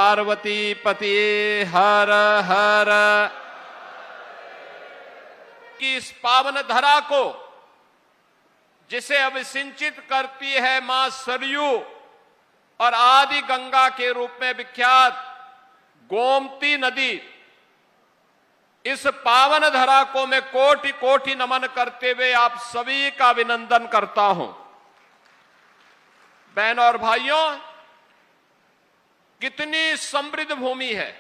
पार्वती पतिये हर हर। कि इस पावन धरा को जिसे अभिसिंचित करती है मां सरयू और आदि गंगा के रूप में विख्यात गोमती नदी, इस पावन धरा को मैं कोटि कोटि नमन करते हुए आप सभी का अभिनंदन करता हूं। बहनों और भाइयों, कितनी समृद्ध भूमि है,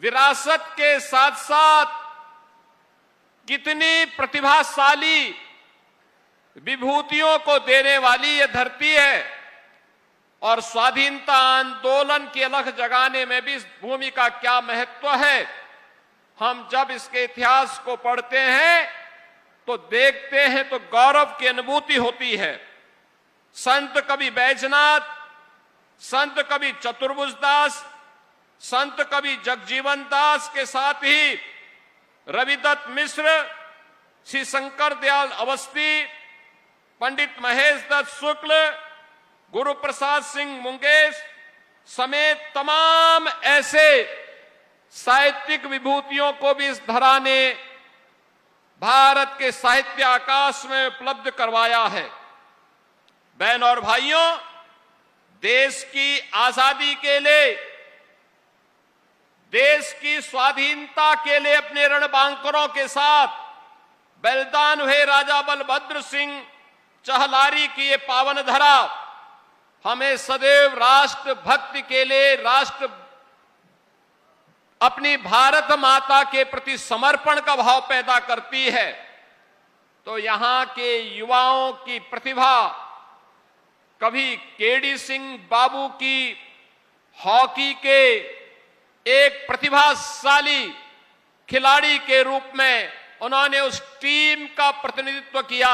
विरासत के साथ साथ कितनी प्रतिभाशाली विभूतियों को देने वाली यह धरती है और स्वाधीनता आंदोलन की अलख जगाने में भी इस भूमि का क्या महत्व है। हम जब इसके इतिहास को पढ़ते हैं तो देखते हैं तो गौरव की अनुभूति होती है। संत कवि बैजनाथ, संत कवि चतुर्भुज दास, संत कवि जगजीवन दास के साथ ही रविदत्त मिश्र, श्री शंकर दयाल अवस्थी, पंडित महेश दत्त शुक्ल, गुरु प्रसाद सिंह मुंगेश समेत तमाम ऐसे साहित्यिक विभूतियों को भी इस धरा ने भारत के साहित्य आकाश में उपलब्ध करवाया है। बहनों और भाइयों, देश की आजादी के लिए, देश की स्वाधीनता के लिए अपने रणबांकुरों के साथ बलिदान हुए राजा बलभद्र सिंह चहलारी की ये पावन धरा हमें सदैव राष्ट्र भक्ति के लिए, राष्ट्र अपनी भारत माता के प्रति समर्पण का भाव पैदा करती है। तो यहां के युवाओं की प्रतिभा, कभी केडी सिंह बाबू की हॉकी के एक प्रतिभाशाली खिलाड़ी के रूप में उन्होंने उस टीम का प्रतिनिधित्व किया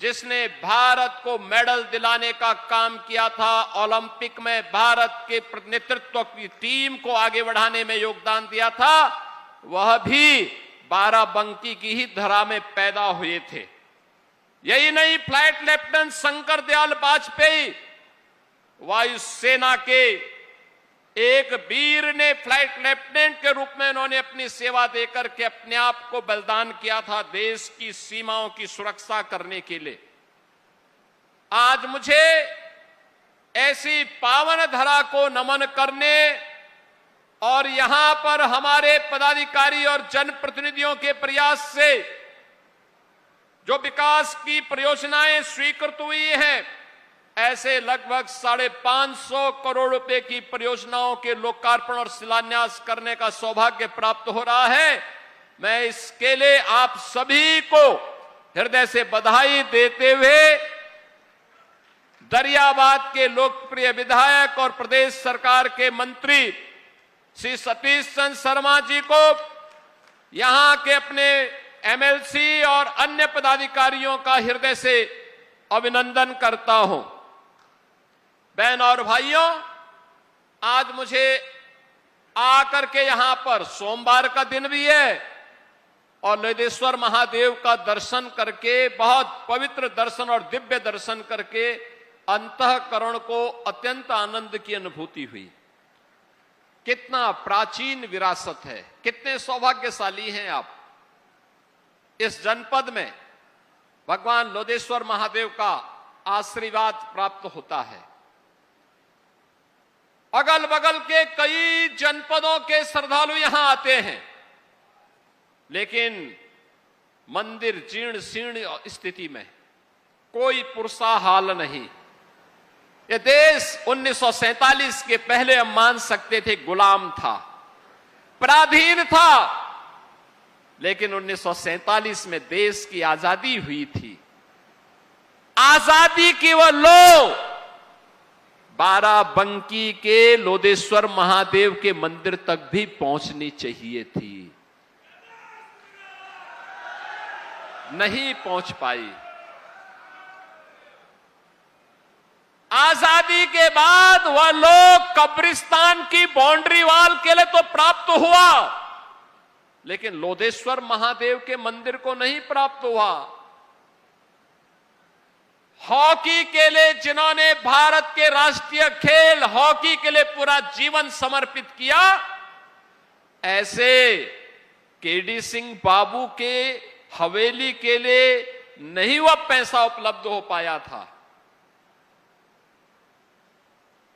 जिसने भारत को मेडल दिलाने का काम किया था। ओलंपिक में भारत के नेतृत्व की टीम को आगे बढ़ाने में योगदान दिया था। वह भी बाराबंकी की ही धरा में पैदा हुए थे। यही नहीं, फ्लाइट लेफ्टिनेंट शंकर दयाल वाजपेयी, वायुसेना के एक वीर ने फ्लाइट लेफ्टिनेंट के रूप में उन्होंने अपनी सेवा देकर के अपने आप को बलिदान किया था देश की सीमाओं की सुरक्षा करने के लिए। आज मुझे ऐसी पावन धरा को नमन करने और यहां पर हमारे पदाधिकारी और जनप्रतिनिधियों के प्रयास से जो विकास की परियोजनाएं स्वीकृत हुई हैं, ऐसे लगभग 550 करोड़ रुपए की परियोजनाओं के लोकार्पण और शिलान्यास करने का सौभाग्य प्राप्त हो रहा है। मैं इसके लिए आप सभी को हृदय से बधाई देते हुए दरियाबाद के लोकप्रिय विधायक और प्रदेश सरकार के मंत्री श्री सतीश चंद्र शर्मा जी को, यहां के अपने एमएलसी और अन्य पदाधिकारियों का हृदय से अभिनंदन करता हूं। बहन और भाइयों, आज मुझे आकर के यहां पर, सोमवार का दिन भी है और लोदेश्वर महादेव का दर्शन करके, बहुत पवित्र दर्शन और दिव्य दर्शन करके अंतःकरण को अत्यंत आनंद की अनुभूति हुई। कितना प्राचीन विरासत है, कितने सौभाग्यशाली हैं आप। इस जनपद में भगवान लोदेश्वर महादेव का आशीर्वाद प्राप्त होता है। अगल बगल के कई जनपदों के श्रद्धालु यहां आते हैं, लेकिन मंदिर जीर्ण शीर्ण स्थिति में, कोई पुरसा हाल नहीं। यह देश 1947 के पहले हम मान सकते थे गुलाम था, पराधीन था, लेकिन 1947 में देश की आजादी हुई थी। आजादी की वो लो बाराबंकी के लोदेश्वर महादेव के मंदिर तक भी पहुंचनी चाहिए थी, नहीं पहुंच पाई। आजादी के बाद वह लोग कब्रिस्तान की बाउंड्री वॉल के लिए तो प्राप्त हुआ, लेकिन लोदेश्वर महादेव के मंदिर को नहीं प्राप्त हुआ। हॉकी के लिए जिन्होंने भारत के राष्ट्रीय खेल हॉकी के लिए पूरा जीवन समर्पित किया, ऐसे केडी सिंह बाबू के हवेली के लिए नहीं वह पैसा उपलब्ध हो पाया था,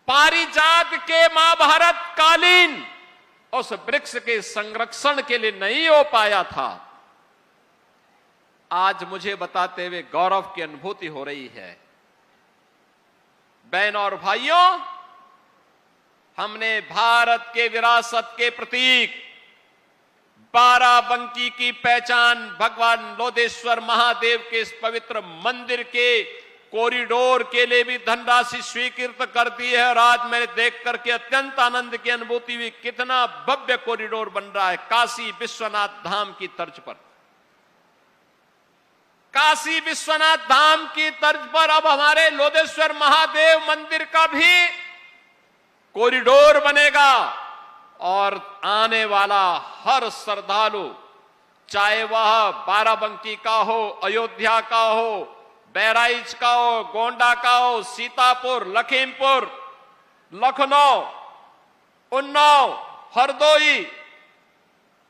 पारिजात के महाभारत कालीन उस वृक्ष के संरक्षण के लिए नहीं हो पाया था। आज मुझे बताते हुए गौरव की अनुभूति हो रही है। बहनों और भाइयों, हमने भारत के विरासत के प्रतीक बाराबंकी की पहचान भगवान लोधेश्वर महादेव के इस पवित्र मंदिर के कॉरिडोर के लिए भी धनराशि स्वीकृत कर दी है। और आज मैंने देख करके अत्यंत आनंद की अनुभूति हुई, कितना भव्य कॉरिडोर बन रहा है काशी विश्वनाथ धाम की तर्ज पर। काशी विश्वनाथ धाम की तर्ज पर अब हमारे लोधेश्वर महादेव मंदिर का भी कॉरिडोर बनेगा और आने वाला हर श्रद्धालु, चाहे वह बाराबंकी का हो, अयोध्या का हो, बहराइच का हो, गोंडा का हो, सीतापुर, लखीमपुर, लखनऊ, उन्नाव, हरदोई,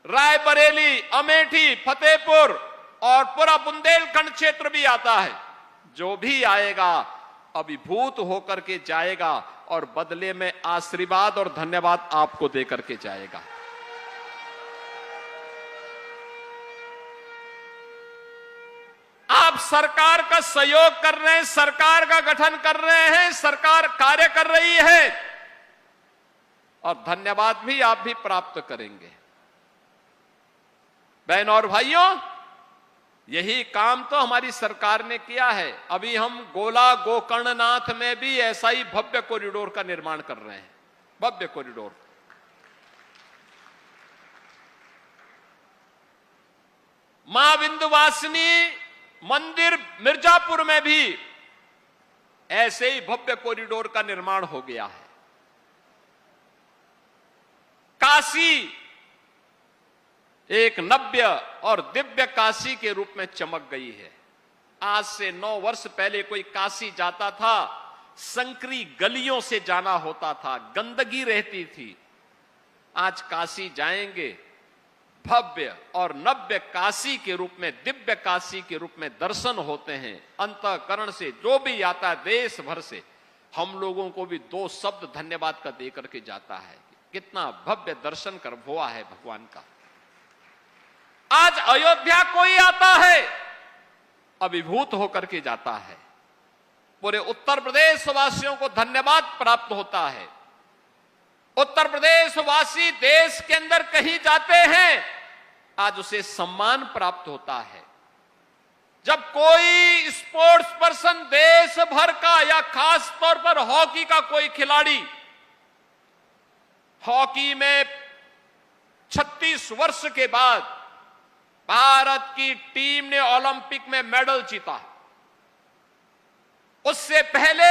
रायबरेली, अमेठी, फतेहपुर और पूरा बुंदेलखंड क्षेत्र भी आता है। जो भी आएगा अभिभूत होकर के जाएगा और बदले में आशीर्वाद और धन्यवाद आपको देकर के जाएगा। आप सरकार का सहयोग कर रहे हैं, सरकार का गठन कर रहे हैं, सरकार कार्य कर रही है और धन्यवाद भी आप भी प्राप्त करेंगे। बहनों और भाइयों, यही काम तो हमारी सरकार ने किया है। अभी हम गोला गोकर्णनाथ में भी ऐसा ही भव्य कॉरिडोर का निर्माण कर रहे हैं, भव्य कॉरिडोर। मां विंध्यवासिनी मंदिर मिर्जापुर में भी ऐसे ही भव्य कॉरिडोर का निर्माण हो गया है। काशी एक नव्य और दिव्य काशी के रूप में चमक गई है। आज से 9 वर्ष पहले कोई काशी जाता था, संकरी गलियों से जाना होता था, गंदगी रहती थी। आज काशी जाएंगे, भव्य और नव्य काशी के रूप में, दिव्य काशी के रूप में दर्शन होते हैं। अंतःकरण से जो भी आता है देश भर से, हम लोगों को भी 2 शब्द धन्यवाद का दे करके जाता है। कितना भव्य दर्शन कर हुआ है भगवान का। आज अयोध्या कोई आता है, अभिभूत होकर के जाता है। पूरे उत्तर प्रदेश वासियों को धन्यवाद प्राप्त होता है। उत्तर प्रदेश वासी देश के अंदर कहीं जाते हैं, आज उसे सम्मान प्राप्त होता है। जब कोई स्पोर्ट्स पर्सन देश भर का या खास तौर पर हॉकी का कोई खिलाड़ी, हॉकी में 36 वर्ष के बाद भारत की टीम ने ओलंपिक में मेडल जीता। उससे पहले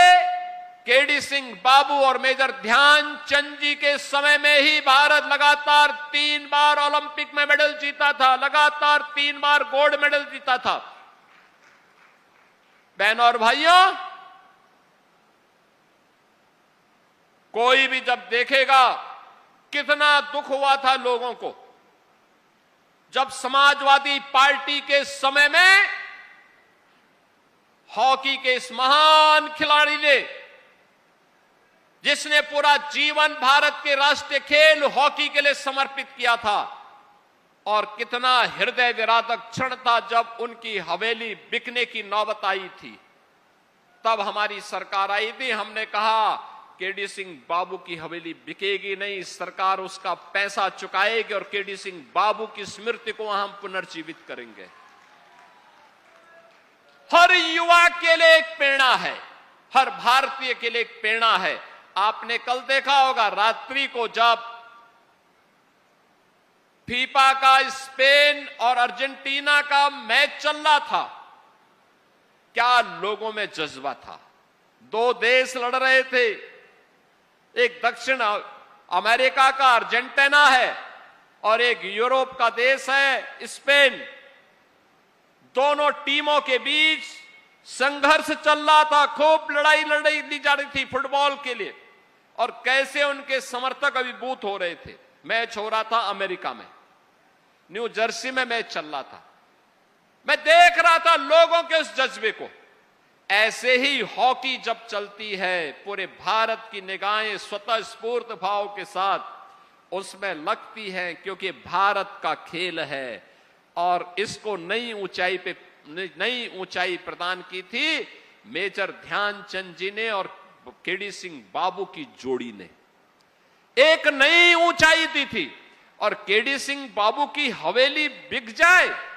केडी सिंह बाबू और मेजर ध्यानचंद जी के समय में ही भारत लगातार 3 बार ओलंपिक में मेडल जीता था, लगातार 3 बार गोल्ड मेडल जीता था। बहनों और भाइयों, कोई भी जब देखेगा कितना दुख हुआ था लोगों को जब समाजवादी पार्टी के समय में हॉकी के इस महान खिलाड़ी ने, जिसने पूरा जीवन भारत के राष्ट्रीय खेल हॉकी के लिए समर्पित किया था, और कितना हृदय विदारक क्षण था जब उनकी हवेली बिकने की नौबत आई थी। तब हमारी सरकार आई थी, हमने कहा केडी सिंह बाबू की हवेली बिकेगी नहीं, सरकार उसका पैसा चुकाएगी और केडी सिंह बाबू की स्मृति को हम पुनर्जीवित करेंगे। हर युवा के लिए एक प्रेरणा है, हर भारतीय के लिए एक प्रेरणा है। आपने कल देखा होगा रात्रि को जब फीफा का स्पेन और अर्जेंटीना का मैच चल रहा था, क्या लोगों में जज्बा था। 2 देश लड़ रहे थे, एक दक्षिण अमेरिका का अर्जेंटीना है और एक यूरोप का देश है स्पेन। दोनों टीमों के बीच संघर्ष चल रहा था, खूब लड़ाई लड़ाई दी जा रही थी फुटबॉल के लिए, और कैसे उनके समर्थक अभिभूत हो रहे थे। मैच हो रहा था अमेरिका में, न्यू जर्सी में मैच चल रहा था। मैं देख रहा था लोगों के उस जज्बे को। ऐसे ही हॉकी जब चलती है, पूरे भारत की निगाहें स्वतः स्फूर्त भाव के साथ उसमें लगती हैं, क्योंकि भारत का खेल है और इसको नई ऊंचाई प्रदान की थी मेजर ध्यानचंद जी ने और केडी सिंह बाबू की जोड़ी ने। एक नई ऊंचाई दी थी, और केडी सिंह बाबू की हवेली बिक जाए,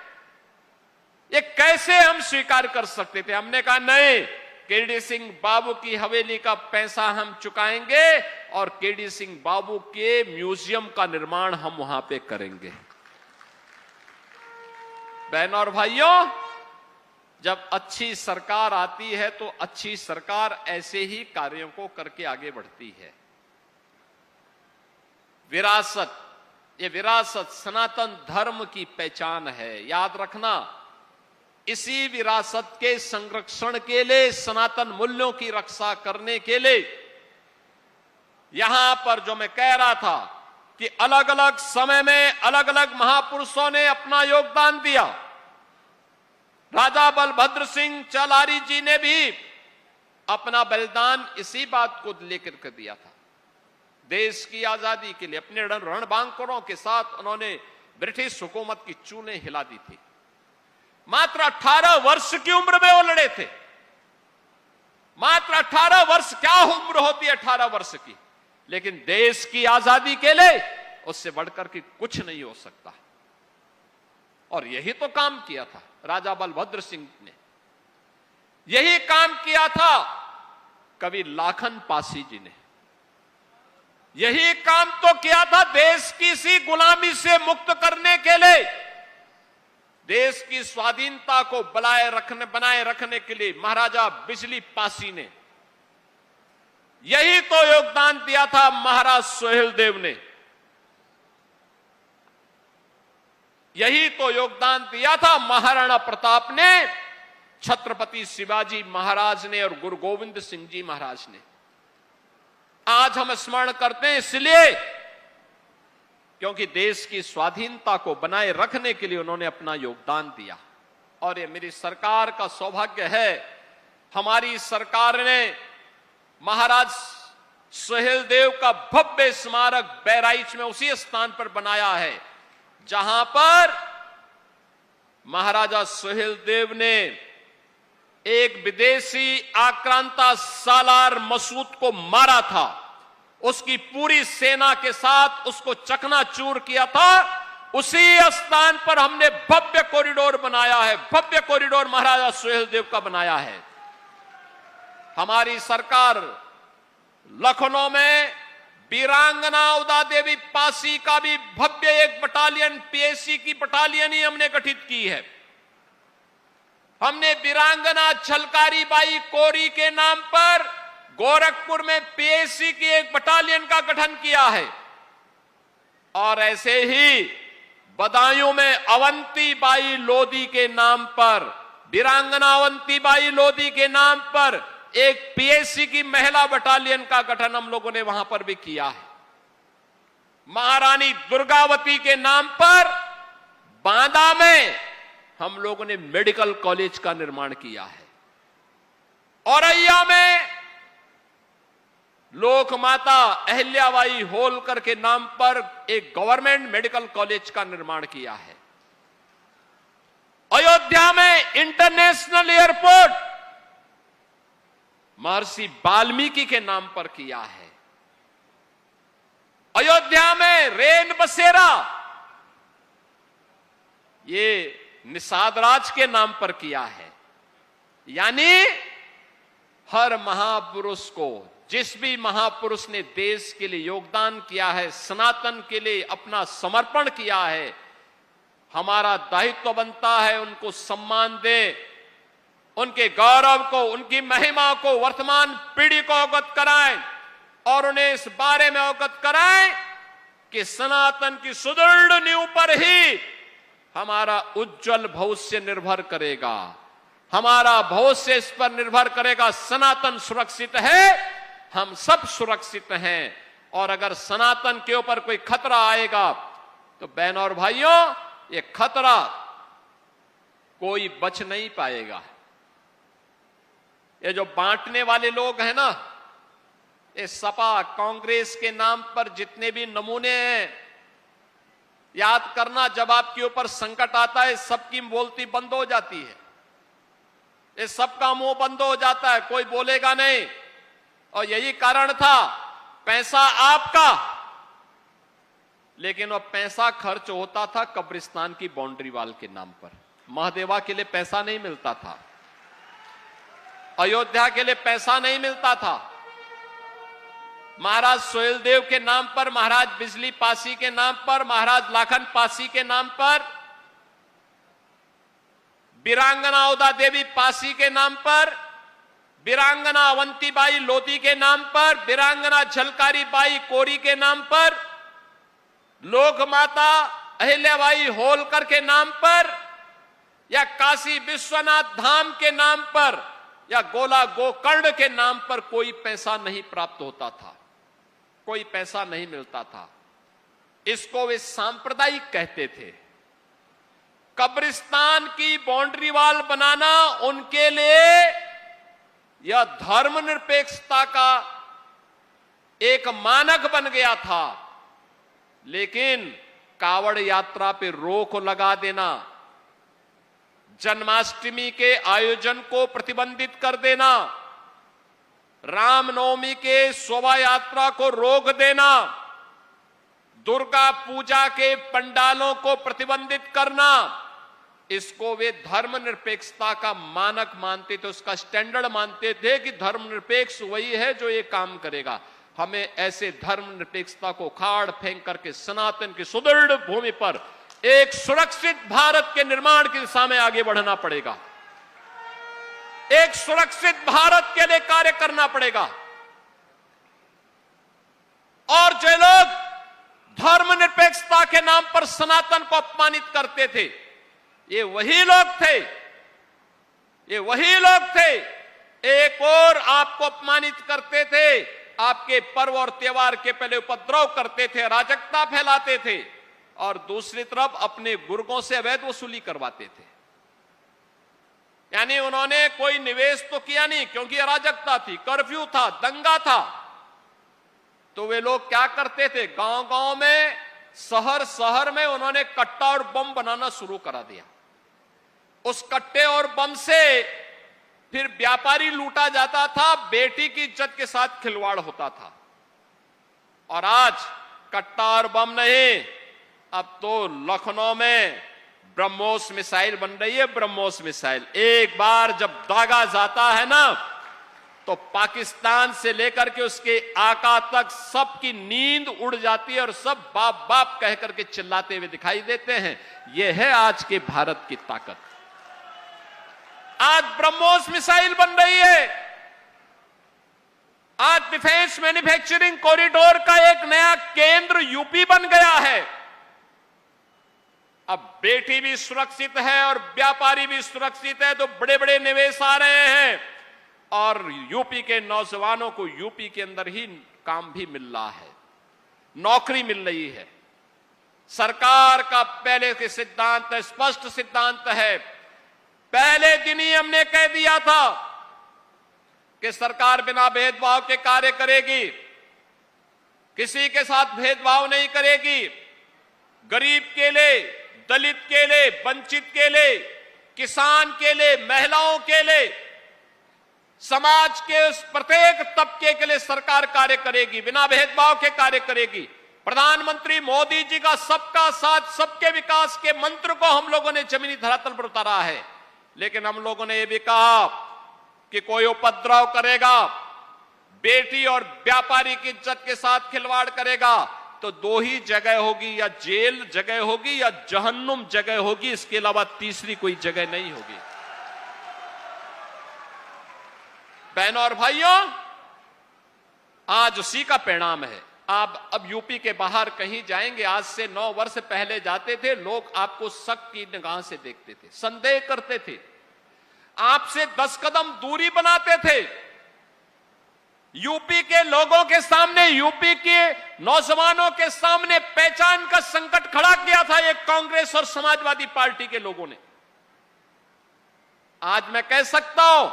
ये कैसे हम स्वीकार कर सकते थे। हमने कहा नहीं, केडी सिंह बाबू की हवेली का पैसा हम चुकाएंगे और केडी सिंह बाबू के म्यूजियम का निर्माण हम वहां पे करेंगे। बहनों और भाइयों, जब अच्छी सरकार आती है तो अच्छी सरकार ऐसे ही कार्यों को करके आगे बढ़ती है। विरासत, ये विरासत सनातन धर्म की पहचान है, याद रखना। इसी विरासत के संरक्षण के लिए, सनातन मूल्यों की रक्षा करने के लिए, यहां पर जो मैं कह रहा था कि अलग अलग समय में अलग अलग महापुरुषों ने अपना योगदान दिया। राजा बलभद्र सिंह चलारी जी ने भी अपना बलिदान इसी बात को लेकर के दिया था। देश की आजादी के लिए अपने रणबांकुरों के साथ उन्होंने ब्रिटिश हुकूमत की चूलें हिला दी थी। मात्र 18 वर्ष की उम्र में वो लड़े थे। मात्र 18 वर्ष, क्या उम्र होती है 18 वर्ष की, लेकिन देश की आजादी के लिए उससे बढ़कर के कुछ नहीं हो सकता। और यही तो काम किया था राजा बलभद्र सिंह ने, यही काम किया था कवि लाखन पासी जी ने, यही काम तो किया था देश की इसी गुलामी से मुक्त करने के लिए, देश की स्वाधीनता को बनाए रखने के लिए महाराजा बिजली पासी ने। यही तो योगदान दिया था महाराज सोहेलदेव ने, यही तो योगदान दिया था महाराणा प्रताप ने, छत्रपति शिवाजी महाराज ने और गुरु गोविंद सिंह जी महाराज ने। आज हम स्मरण करते हैं इसलिए क्योंकि देश की स्वाधीनता को बनाए रखने के लिए उन्होंने अपना योगदान दिया। और ये मेरी सरकार का सौभाग्य है, हमारी सरकार ने महाराज सोहेलदेव का भव्य स्मारक बहराइच में उसी स्थान पर बनाया है जहां पर महाराजा सोहेलदेव ने एक विदेशी आक्रांता सालार मसूद को मारा था, उसकी पूरी सेना के साथ उसको चकनाचूर किया था। उसी स्थान पर हमने भव्य कॉरिडोर बनाया है, भव्य कॉरिडोर महाराजा सोहेलदेव का बनाया है। हमारी सरकार लखनऊ में वीरांगना उदा देवी पासी का भी भव्य एक बटालियन, पीएसी की बटालियन ही हमने गठित की है। हमने वीरांगना छलकारी बाई कोरी के नाम पर गोरखपुर में पीएसी की एक बटालियन का गठन किया है। और ऐसे ही बदायूं में अवंती बाई लोधी के नाम पर, वीरांगना अवंती बाई लोधी के नाम पर एक पीएसी की महिला बटालियन का गठन हम लोगों ने वहां पर भी किया है। महारानी दुर्गावती के नाम पर बांदा में हम लोगों ने मेडिकल कॉलेज का निर्माण किया है। औरैया में लोकमाता अहिल्याबाई होलकर के नाम पर एक गवर्नमेंट मेडिकल कॉलेज का निर्माण किया है। अयोध्या में इंटरनेशनल एयरपोर्ट महर्षि वाल्मीकि के नाम पर किया है। अयोध्या में रेन बसेरा ये निषाद राज के नाम पर किया है। यानी हर महापुरुष को, जिस भी महापुरुष ने देश के लिए योगदान किया है, सनातन के लिए अपना समर्पण किया है, हमारा दायित्व बनता है उनको सम्मान दें, उनके गौरव को, उनकी महिमा को वर्तमान पीढ़ी को अवगत कराएं और उन्हें इस बारे में अवगत कराएं कि सनातन की सुदृढ़ नींव पर ही हमारा उज्जवल भविष्य निर्भर करेगा। हमारा भविष्य इस पर निर्भर करेगा। सनातन सुरक्षित है, हम सब सुरक्षित हैं। और अगर सनातन के ऊपर कोई खतरा आएगा तो बहनों और भाइयों, ये खतरा कोई बच नहीं पाएगा। ये जो बांटने वाले लोग हैं ना, ये सपा कांग्रेस के नाम पर जितने भी नमूने हैं, याद करना जब आपके ऊपर संकट आता है सबकी बोलती बंद हो जाती है, ये सबका मुंह बंद हो जाता है, कोई बोलेगा नहीं। और यही कारण था, पैसा आपका, लेकिन वो पैसा खर्च होता था कब्रिस्तान की बाउंड्री वाल के नाम पर। महादेवा के लिए पैसा नहीं मिलता था, अयोध्या के लिए पैसा नहीं मिलता था, महाराज सोहेलदेव के नाम पर, महाराज बिजली पासी के नाम पर, महाराज लाखन पासी के नाम पर, वीरांगना उदा देवी पासी के नाम पर, वीरांगना अवंतीबाई लोधी के नाम पर, वीरांगना झलकारी बाई कोरी के नाम पर, लोक माता अहिल्याबाई होलकर के नाम पर, या काशी विश्वनाथ धाम के नाम पर, या गोला गोकर्ण के नाम पर कोई पैसा नहीं प्राप्त होता था, कोई पैसा नहीं मिलता था। इसको वे सांप्रदायिक कहते थे। कब्रिस्तान की बाउंड्री वाल बनाना उनके लिए यह धर्मनिरपेक्षता का एक मानक बन गया था। लेकिन कावड़ यात्रा पे रोक लगा देना, जन्माष्टमी के आयोजन को प्रतिबंधित कर देना, रामनवमी के शोभा यात्रा को रोक देना, दुर्गा पूजा के पंडालों को प्रतिबंधित करना, इसको वे धर्मनिरपेक्षता का मानक मानते थे, उसका स्टैंडर्ड मानते थे कि धर्मनिरपेक्ष वही है जो ये काम करेगा। हमें ऐसे धर्मनिरपेक्षता को खाड़ फेंक करके सनातन की सुदृढ़ भूमि पर एक सुरक्षित भारत के निर्माण की दिशा में आगे बढ़ना पड़ेगा। एक सुरक्षित भारत के लिए कार्य करना पड़ेगा। और जो लोग धर्मनिरपेक्षता के नाम पर सनातन को अपमानित करते थे, ये वही लोग थे, ये वही लोग थे। एक और आपको अपमानित करते थे, आपके पर्व और त्योहार के पहले उपद्रव करते थे, अराजकता फैलाते थे, और दूसरी तरफ अपने बुर्गों से अवैध वसूली करवाते थे। यानी उन्होंने कोई निवेश तो किया नहीं, क्योंकि अराजकता थी, कर्फ्यू था, दंगा था। तो वे लोग क्या करते थे, गांव-गांव में, शहर-शहर में उन्होंने कट्टा और बम बनाना शुरू करा दिया। उस कट्टे और बम से फिर व्यापारी लूटा जाता था, बेटी की इज्जत के साथ खिलवाड़ होता था। और आज कट्टा और बम नहीं, अब तो लखनऊ में ब्रह्मोस मिसाइल बन रही है। ब्रह्मोस मिसाइल एक बार जब दागा जाता है ना, तो पाकिस्तान से लेकर के उसके आका तक सबकी नींद उड़ जाती है और सब बाप बाप कह करके चिल्लाते हुए दिखाई देते हैं। यह है आज के भारत की ताकत। आज ब्रह्मोस मिसाइल बन रही है। आज डिफेंस मैन्युफैक्चरिंग कॉरिडोर का एक नया केंद्र यूपी बन गया है। अब बेटी भी सुरक्षित है और व्यापारी भी सुरक्षित है, तो बड़े बड़े निवेश आ रहे हैं और यूपी के नौजवानों को यूपी के अंदर ही काम भी मिल रहा है, नौकरी मिल रही है। सरकार का पहले के सिद्धांत, स्पष्ट सिद्धांत है। पहले दिन ही हमने कह दिया था कि सरकार बिना भेदभाव के कार्य करेगी, किसी के साथ भेदभाव नहीं करेगी। गरीब के लिए, दलित के लिए, वंचित के लिए, किसान के लिए, महिलाओं के लिए, समाज के उस प्रत्येक तबके के लिए सरकार कार्य करेगी, बिना भेदभाव के कार्य करेगी। प्रधानमंत्री मोदी जी का सबका साथ सबके विकास के मंत्र को हम लोगों ने जमीनी धरातल पर उतारा है। लेकिन हम लोगों ने यह भी कहा कि कोई उपद्रव करेगा, बेटी और व्यापारी की इज्जत के साथ खिलवाड़ करेगा, तो दो ही जगह होगी, या जेल जगह होगी या जहन्नुम जगह होगी। इसके अलावा तीसरी कोई जगह नहीं होगी। बहनों और भाइयों, आज उसी का परिणाम है। आप अब यूपी के बाहर कहीं जाएंगे, आज से 9 वर्ष पहले जाते थे, लोग आपको शक की निगाह से देखते थे, संदेह करते थे। आपसे 10 कदम दूरी बनाते थे। यूपी के लोगों के सामने, यूपी के नौजवानों के सामने पहचान का संकट खड़ा किया था ये कांग्रेस और समाजवादी पार्टी के लोगों ने। आज मैं कह सकता हूं,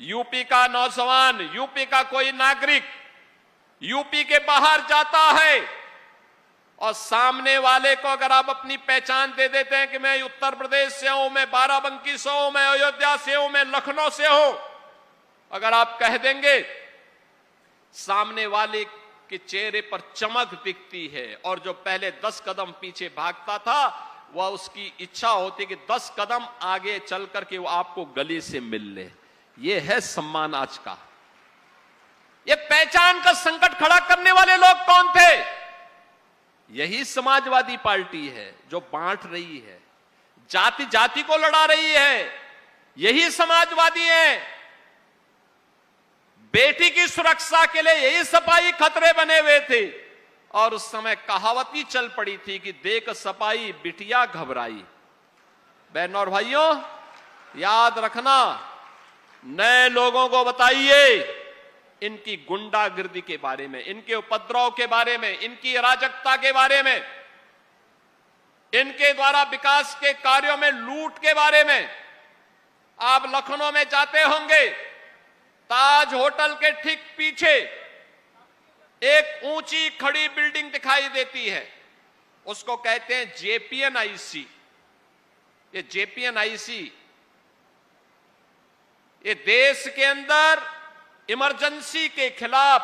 यूपी का नौजवान, यूपी का कोई नागरिक यूपी के बाहर जाता है और सामने वाले को अगर आप अपनी पहचान दे देते हैं कि मैं उत्तर प्रदेश से हूं, मैं बाराबंकी से हूं, मैं अयोध्या से हूं, मैं लखनऊ से हूं, अगर आप कह देंगे, सामने वाले के चेहरे पर चमक दिखती है और जो पहले 10 कदम पीछे भागता था वह उसकी इच्छा होती कि 10 कदम आगे चल करके वो आपको गले से मिल ले। ये है सम्मान आज का। ये पहचान का संकट खड़ा करने वाले लोग कौन थे? यही समाजवादी पार्टी है जो बांट रही है, जाति जाति को लड़ा रही है। यही समाजवादी है। बेटी की सुरक्षा के लिए यही सपाई खतरे बने हुए थे और उस समय कहावत ही चल पड़ी थी कि देख सपाई बिटिया घबराई। बहनों और भाइयों, याद रखना, नए लोगों को बताइए इनकी गुंडागिर्दी के बारे में, इनके उपद्रव के बारे में, इनकी अराजकता के बारे में, इनके द्वारा विकास के कार्यों में लूट के बारे में। आप लखनऊ में जाते होंगे, ताज होटल के ठीक पीछे एक ऊंची खड़ी बिल्डिंग दिखाई देती है, उसको कहते हैं जेपीएनआईसी। ये जेपीएनआईसी ये देश के अंदर इमरजेंसी के खिलाफ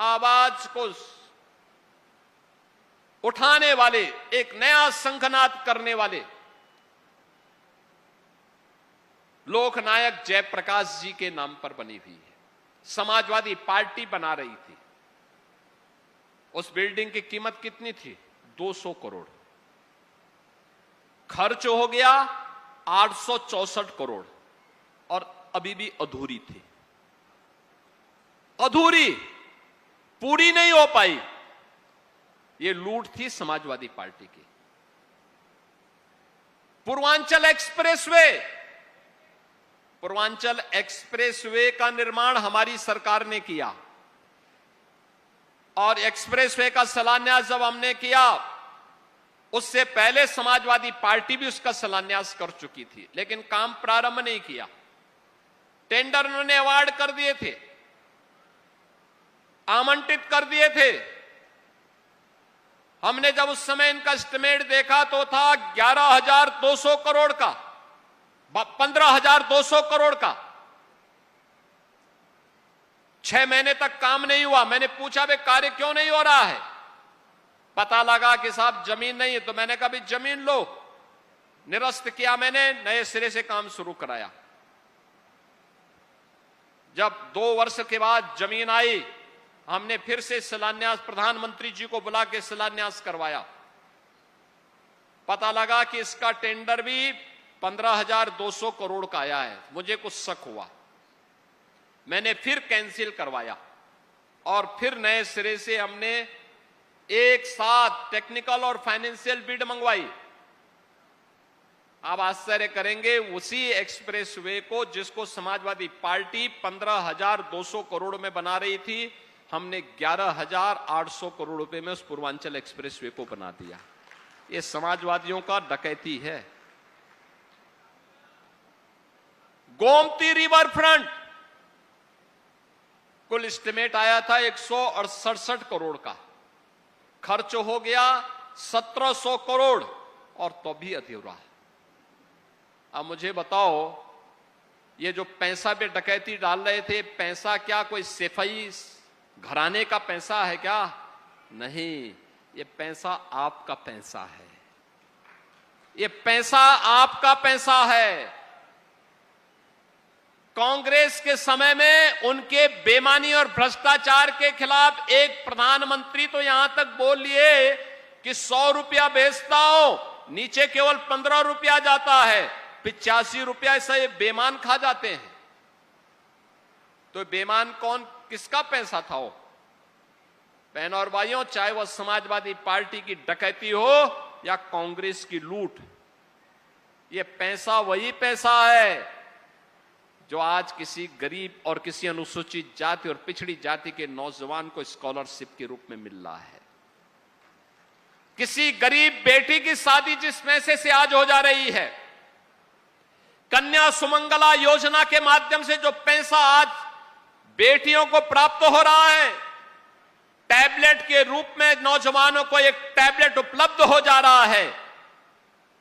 आवाज को उठाने वाले, एक नया शंखनाद करने वाले लोकनायक जयप्रकाश जी के नाम पर बनी हुई है। समाजवादी पार्टी बना रही थी। उस बिल्डिंग की कीमत कितनी थी? 200 करोड़। खर्च हो गया 864 करोड़ और अभी भी अधूरी थी। अधूरी, पूरी नहीं हो पाई। ये लूट थी समाजवादी पार्टी की। पूर्वांचल एक्सप्रेसवे का निर्माण हमारी सरकार ने किया और एक्सप्रेसवे का शिलान्यास जब हमने किया, उससे पहले समाजवादी पार्टी भी उसका शिलान्यास कर चुकी थी, लेकिन काम प्रारंभ नहीं किया। टेंडर उन्होंने अवार्ड कर दिए थे, आमंत्रित कर दिए थे। हमने जब उस समय इनका एस्टिमेट देखा तो था 11,200 करोड़ का, 15,200 करोड़ का। 6 महीने तक काम नहीं हुआ। मैंने पूछा भाई कार्य क्यों नहीं हो रहा है? पता लगा कि साहब जमीन नहीं है। तो मैंने कहा भाई जमीन लो। निरस्त किया मैंने, नए सिरे से काम शुरू कराया। जब 2 वर्ष के बाद जमीन आई, हमने फिर से शिलान्यास प्रधानमंत्री जी को बुला के शिलान्यास करवाया। पता लगा कि इसका टेंडर भी 15,200 करोड़ का आया है। मुझे कुछ शक हुआ, मैंने फिर कैंसिल करवाया और फिर नए सिरे से हमने एक साथ टेक्निकल और फाइनेंशियल बिड मंगवाई। आप आश्चर्य करेंगे, उसी एक्सप्रेसवे को जिसको समाजवादी पार्टी 15,200 करोड़ में बना रही थी, हमने 11,800 करोड़ रुपए में उस पूर्वांचल एक्सप्रेसवे को बना दिया। ये समाजवादियों का डकैती है। गोमती रिवर फ्रंट कुल एस्टिमेट आया था 168 करोड़ का, खर्च हो गया 1,700 करोड़ और तो भी अधूरा। अब मुझे बताओ, ये जो पैसा पे डकैती डाल रहे थे, पैसा क्या कोई सफाई घराने का पैसा है क्या? नहीं, ये पैसा आपका पैसा है। ये पैसा आपका पैसा है। कांग्रेस के समय में उनके बेईमानी और भ्रष्टाचार के खिलाफ एक प्रधानमंत्री तो यहां तक बोल लिए कि 100 रुपया बेचता हूं, नीचे केवल 15 रुपया जाता है, 85 रुपया से ये बेईमान खा जाते हैं। तो बेईमान कौन, किसका पैसा था वो? बहनों और भाइयों, चाहे वह समाजवादी पार्टी की डकैती हो या कांग्रेस की लूट, ये पैसा वही पैसा है जो आज किसी गरीब और किसी अनुसूचित जाति और पिछड़ी जाति के नौजवान को स्कॉलरशिप के रूप में मिल रहा है। किसी गरीब बेटी की शादी जिस पैसे से आज हो जा रही है, कन्या सुमंगला योजना के माध्यम से जो पैसा आज बेटियों को प्राप्त हो रहा है, टैबलेट के रूप में नौजवानों को एक टैबलेट उपलब्ध हो जा रहा है,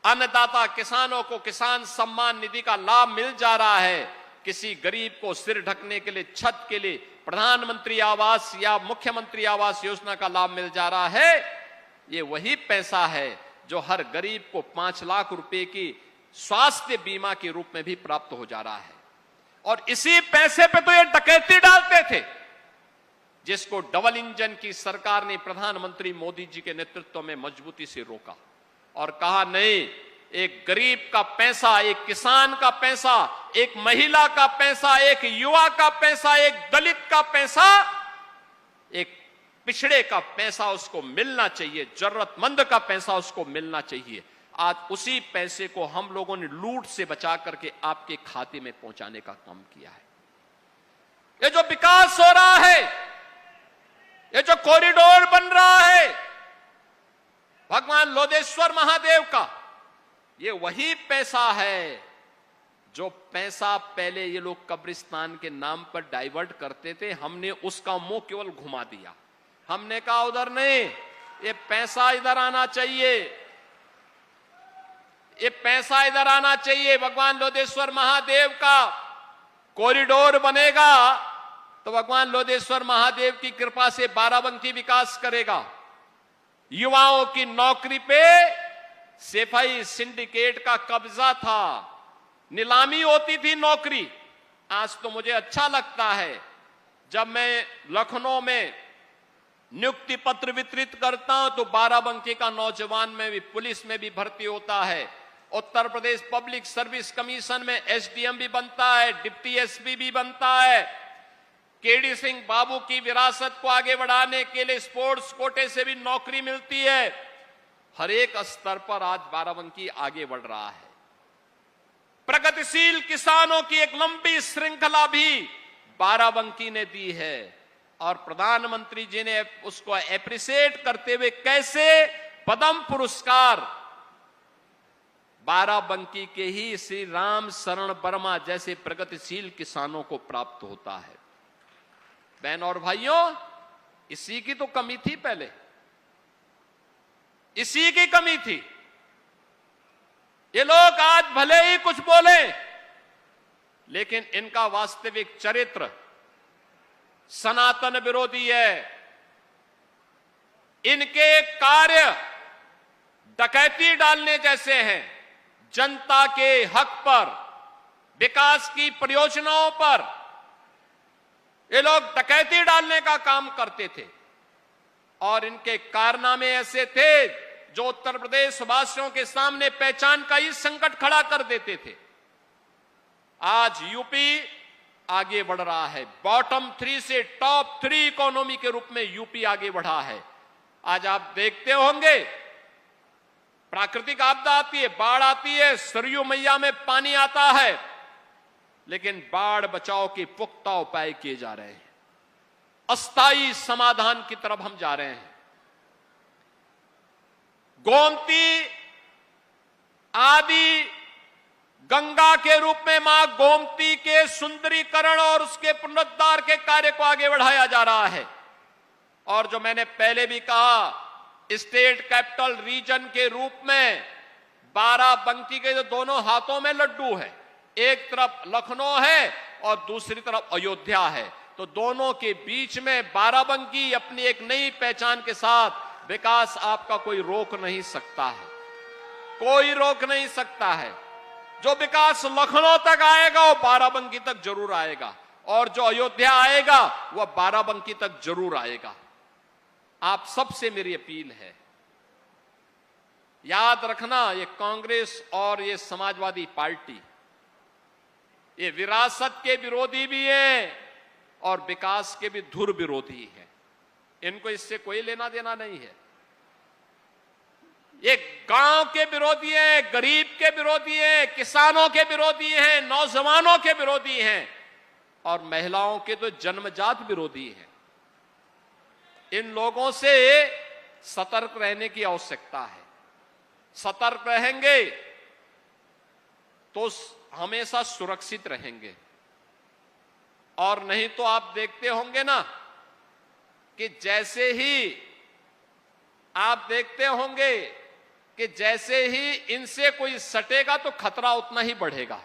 अन्नदाता किसानों को किसान सम्मान निधि का लाभ मिल जा रहा है, किसी गरीब को सिर ढकने के लिए, छत के लिए प्रधानमंत्री आवास या मुख्यमंत्री आवास योजना का लाभ मिल जा रहा है। ये वही पैसा है जो हर गरीब को 5 लाख रुपए की स्वास्थ्य बीमा के रूप में भी प्राप्त हो जा रहा है। और इसी पैसे पे तो ये डकैती डालते थे, जिसको डबल इंजन की सरकार ने प्रधानमंत्री मोदी जी के नेतृत्व में मजबूती से रोका और कहा नहीं, एक गरीब का पैसा, एक किसान का पैसा, एक महिला का पैसा, एक युवा का पैसा, एक दलित का पैसा, एक पिछड़े का पैसा उसको मिलना चाहिए, जरूरतमंद का पैसा उसको मिलना चाहिए। आज उसी पैसे को हम लोगों ने लूट से बचा करके आपके खाते में पहुंचाने का काम किया है। ये जो विकास हो रहा है, ये जो कॉरिडोर बन रहा है भगवान लोधेश्वर महादेव का, ये वही पैसा है जो पैसा पहले ये लोग कब्रिस्तान के नाम पर डाइवर्ट करते थे। हमने उसका मुंह केवल घुमा दिया। हमने कहा उधर नहीं, ये पैसा इधर आना चाहिए, ये पैसा इधर आना चाहिए। भगवान लोधेश्वर महादेव का कॉरिडोर बनेगा तो भगवान लोधेश्वर महादेव की कृपा से बाराबंकी विकास करेगा। युवाओं की नौकरी पे सेफाई सिंडिकेट का कब्जा था, नीलामी होती थी नौकरी। आज तो मुझे अच्छा लगता है जब मैं लखनऊ में नियुक्ति पत्र वितरित करता हूं तो बाराबंकी का नौजवान में भी, पुलिस में भी भर्ती होता है। Uttar Pradesh public service commission में एसडीएम भी बनता है, डिप्टी एसपी भी बनता है। केडी सिंह बाबू की विरासत को आगे बढ़ाने के लिए स्पोर्ट्स कोटे से भी नौकरी मिलती है। हर एक स्तर पर आज बाराबंकी आगे बढ़ रहा है। प्रगतिशील किसानों की एक लंबी श्रृंखला भी बाराबंकी ने दी है और प्रधानमंत्री जी ने उसको एप्रिशिएट करते हुए कैसे पद्म पुरस्कार बाराबंकी के ही श्री राम शरण वर्मा जैसे प्रगतिशील किसानों को प्राप्त होता है। बहन और भाइयों, इसी की तो कमी थी, पहले इसी की कमी थी। ये लोग आज भले ही कुछ बोले, लेकिन इनका वास्तविक चरित्र सनातन विरोधी है। इनके कार्य डकैती डालने जैसे हैं। जनता के हक पर, विकास की परियोजनाओं पर ये लोग डकैती डालने का काम करते थे और इनके कारनामे ऐसे थे जो उत्तर प्रदेश वासियों के सामने पहचान का ही संकट खड़ा कर देते थे। आज यूपी आगे बढ़ रहा है। बॉटम 3 से टॉप 3 इकोनॉमी के रूप में यूपी आगे बढ़ा है। आज आप देखते होंगे, प्राकृतिक आपदा आती है, बाढ़ आती है, सरयू मैया में पानी आता है, लेकिन बाढ़ बचाव के पुख्ता उपाय किए जा रहे हैं। अस्थायी समाधान की तरफ हम जा रहे हैं। गोमती आदि गंगा के रूप में मां गोमती के सुंदरीकरण और उसके पुनरुद्धार के कार्य को आगे बढ़ाया जा रहा है। और जो मैंने पहले भी कहा, स्टेट कैपिटल रीजन के रूप में बाराबंकी के जो दोनों हाथों में लड्डू है, एक तरफ लखनऊ है और दूसरी तरफ अयोध्या है, तो दोनों के बीच में बाराबंकी अपनी एक नई पहचान के साथ विकास आपका कोई रोक नहीं सकता है, कोई रोक नहीं सकता है। जो विकास लखनऊ तक आएगा वो बाराबंकी तक जरूर आएगा, और जो अयोध्या आएगा वह बाराबंकी तक जरूर आएगा। आप सबसे मेरी अपील है, याद रखना, ये कांग्रेस और ये समाजवादी पार्टी ये विरासत के विरोधी भी है और विकास के भी धुर विरोधी है। इनको इससे कोई लेना देना नहीं है। ये गांव के विरोधी हैं, गरीब के विरोधी हैं, किसानों के विरोधी हैं, नौजवानों के विरोधी हैं और महिलाओं के तो जन्मजात विरोधी हैं। इन लोगों से सतर्क रहने की आवश्यकता है। सतर्क रहेंगे तो हमेशा सुरक्षित रहेंगे, और नहीं तो आप देखते होंगे ना कि जैसे ही इनसे कोई सटेगा तो खतरा उतना ही बढ़ेगा।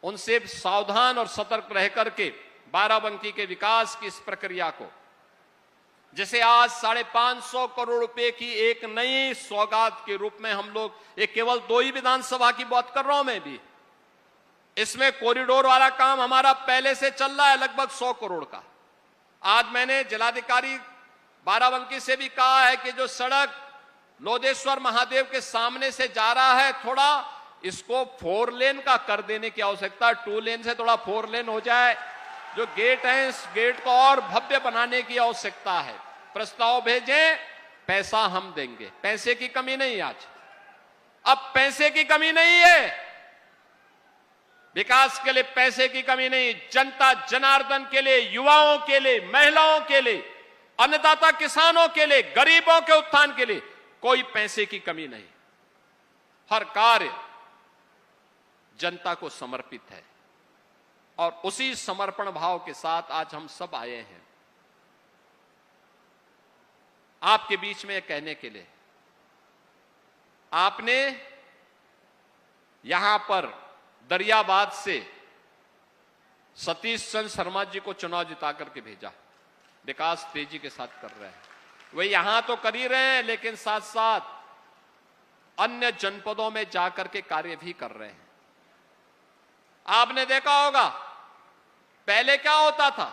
उनसे सावधान और सतर्क रह करके बाराबंकी के विकास की इस प्रक्रिया को, जैसे आज 550 करोड़ रुपए की एक नई सौगात के रूप में हम लोग, ये केवल 2 ही विधानसभा की बात कर रहा हूं मैं भी, इसमें कॉरिडोर वाला काम हमारा पहले से चल रहा है लगभग 100 करोड़ का। आज मैंने जिलाधिकारी बाराबंकी से भी कहा है कि जो सड़क लोधेश्वर महादेव के सामने से जा रहा है, थोड़ा इसको 4 लेन का कर देने की आवश्यकता है। 2 लेन से थोड़ा 4 लेन हो जाए। जो गेट है, इस गेट को और भव्य बनाने की आवश्यकता है। प्रस्ताव भेजें, पैसा हम देंगे। पैसे की कमी नहीं आज, अब पैसे की कमी नहीं है, विकास के लिए पैसे की कमी नहीं। जनता जनार्दन के लिए, युवाओं के लिए, महिलाओं के लिए, अन्नदाता किसानों के लिए, गरीबों के उत्थान के लिए कोई पैसे की कमी नहीं। हर कार्य जनता को समर्पित है और उसी समर्पण भाव के साथ आज हम सब आए हैं आपके बीच में कहने के लिए। आपने यहां पर दरियाबाद से सतीश चंद्र शर्मा जी को चुनाव जिता करके भेजा। विकास तेजी के साथ कर रहे हैं, वे यहां तो कर ही रहे हैं लेकिन साथ साथ अन्य जनपदों में जाकर के कार्य भी कर रहे हैं। आपने देखा होगा पहले क्या होता था,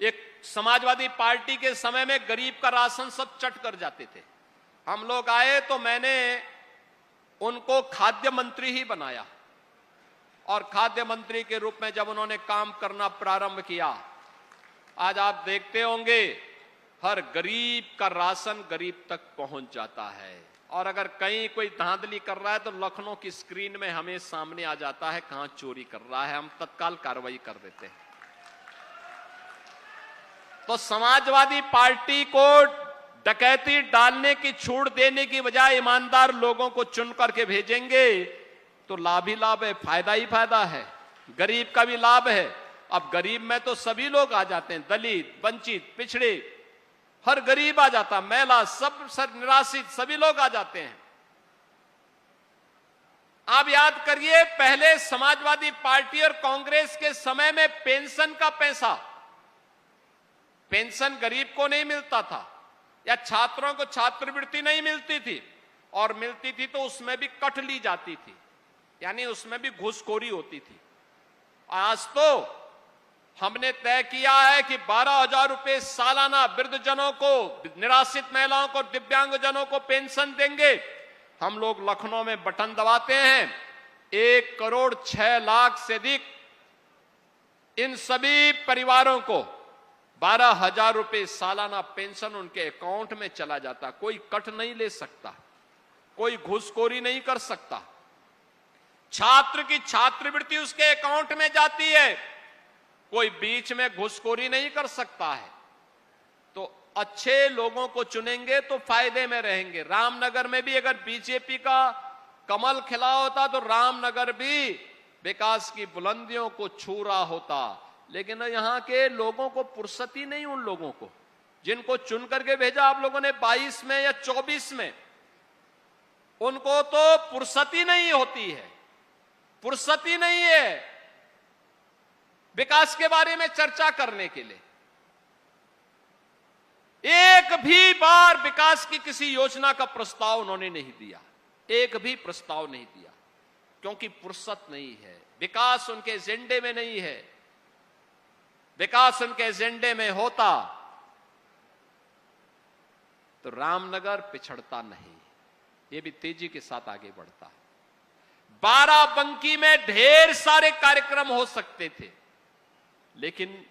एक समाजवादी पार्टी के समय में गरीब का राशन सब चट कर जाते थे। हम लोग आए तो मैंने उनको खाद्य मंत्री ही बनाया और खाद्य मंत्री के रूप में जब उन्होंने काम करना प्रारंभ किया, आज आप देखते होंगे हर गरीब का राशन गरीब तक पहुंच जाता है। और अगर कहीं कोई धांधली कर रहा है तो लखनऊ की स्क्रीन में हमें सामने आ जाता है कहां चोरी कर रहा है, हम तत्काल कार्रवाई कर देते हैं। तो समाजवादी पार्टी को डकैती डालने की छूट देने की बजाय ईमानदार लोगों को चुन करके भेजेंगे तो लाभ ही लाभ है, फायदा ही फायदा है, गरीब का भी लाभ है। अब गरीब में तो सभी लोग आ जाते हैं, दलित, वंचित, पिछड़े, हर गरीब आ जाता, महिला, सब निराश्रित सभी लोग आ जाते हैं। आप याद करिए पहले समाजवादी पार्टी और कांग्रेस के समय में पेंशन का पैसा, पेंशन गरीब को नहीं मिलता था या छात्रों को छात्रवृत्ति नहीं मिलती थी, और मिलती थी तो उसमें भी कट ली जाती थी, यानी उसमें भी घूसखोरी होती थी। आज तो हमने तय किया है कि 12,000 रुपए सालाना वृद्धजनों को, निराश्रित महिलाओं को, दिव्यांगजनों को पेंशन देंगे। हम लोग लखनऊ में बटन दबाते हैं, 1,06,00,000 से अधिक इन सभी परिवारों को 12,000 रुपए सालाना पेंशन उनके अकाउंट में चला जाता। कोई कट नहीं ले सकता, कोई घूसखोरी नहीं कर सकता। छात्र की छात्रवृत्ति उसके अकाउंट में जाती है, कोई बीच में घुसखोरी नहीं कर सकता है। तो अच्छे लोगों को चुनेंगे तो फायदे में रहेंगे। रामनगर में भी अगर बीजेपी का कमल खिला होता तो रामनगर भी विकास की बुलंदियों को छू रहा होता, लेकिन यहां के लोगों को फुर्सत ही नहीं। उन लोगों को जिनको चुन करके भेजा आप लोगों ने 22 में या 24 में, उनको तो फुर्सत ही नहीं होती है, फुर्सत ही नहीं है विकास के बारे में चर्चा करने के लिए। एक भी बार विकास की किसी योजना का प्रस्ताव उन्होंने नहीं दिया, एक भी प्रस्ताव नहीं दिया, क्योंकि फुर्सत नहीं है। विकास उनके एजेंडे में नहीं है। विकास उनके एजेंडे में होता तो रामनगर पिछड़ता नहीं, ये भी तेजी के साथ आगे बढ़ता। बाराबंकी में ढेर सारे कार्यक्रम हो सकते थे, लेकिन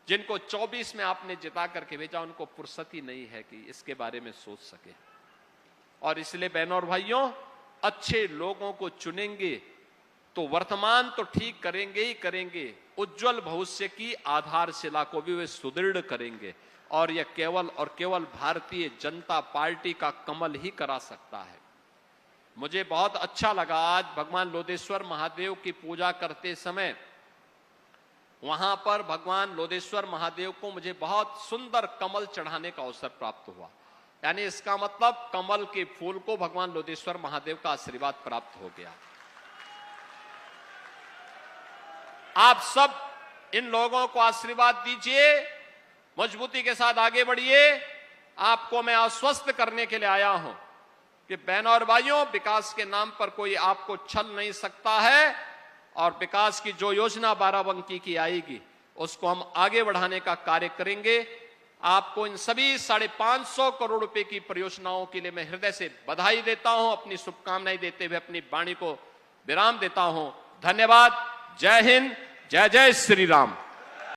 जिनको 24 में आपने जिता करके भेजा, उनको फुर्सत ही नहीं है कि इसके बारे में सोच सके। और इसलिए बहनों और भाइयों, अच्छे लोगों को चुनेंगे तो वर्तमान तो ठीक करेंगे ही करेंगे, उज्जवल भविष्य की आधारशिला को भी वे सुदृढ़ करेंगे। और यह केवल और केवल भारतीय जनता पार्टी का कमल ही करा सकता है। मुझे बहुत अच्छा लगा आज भगवान लोदेश्वर महादेव की पूजा करते समय, वहां पर भगवान लोदेश्वर महादेव को मुझे बहुत सुंदर कमल चढ़ाने का अवसर प्राप्त हुआ। यानी इसका मतलब कमल के फूल को भगवान लोदेश्वर महादेव का आशीर्वाद प्राप्त हो गया। आप सब इन लोगों को आशीर्वाद दीजिए, मजबूती के साथ आगे बढ़िए। आपको मैं आश्वस्त करने के लिए आया हूं कि बहनों और भाइयों, विकास के नाम पर कोई आपको छल नहीं सकता है। और विकास की जो योजना बाराबंकी की आएगी, उसको हम आगे बढ़ाने का कार्य करेंगे। आपको इन सभी 550 करोड़ रुपए की परियोजनाओं के लिए मैं हृदय से बधाई देता हूं, अपनी शुभकामनाएं देते हुए अपनी वाणी को विराम देता हूं। धन्यवाद। जय हिंद, जय जय श्री राम।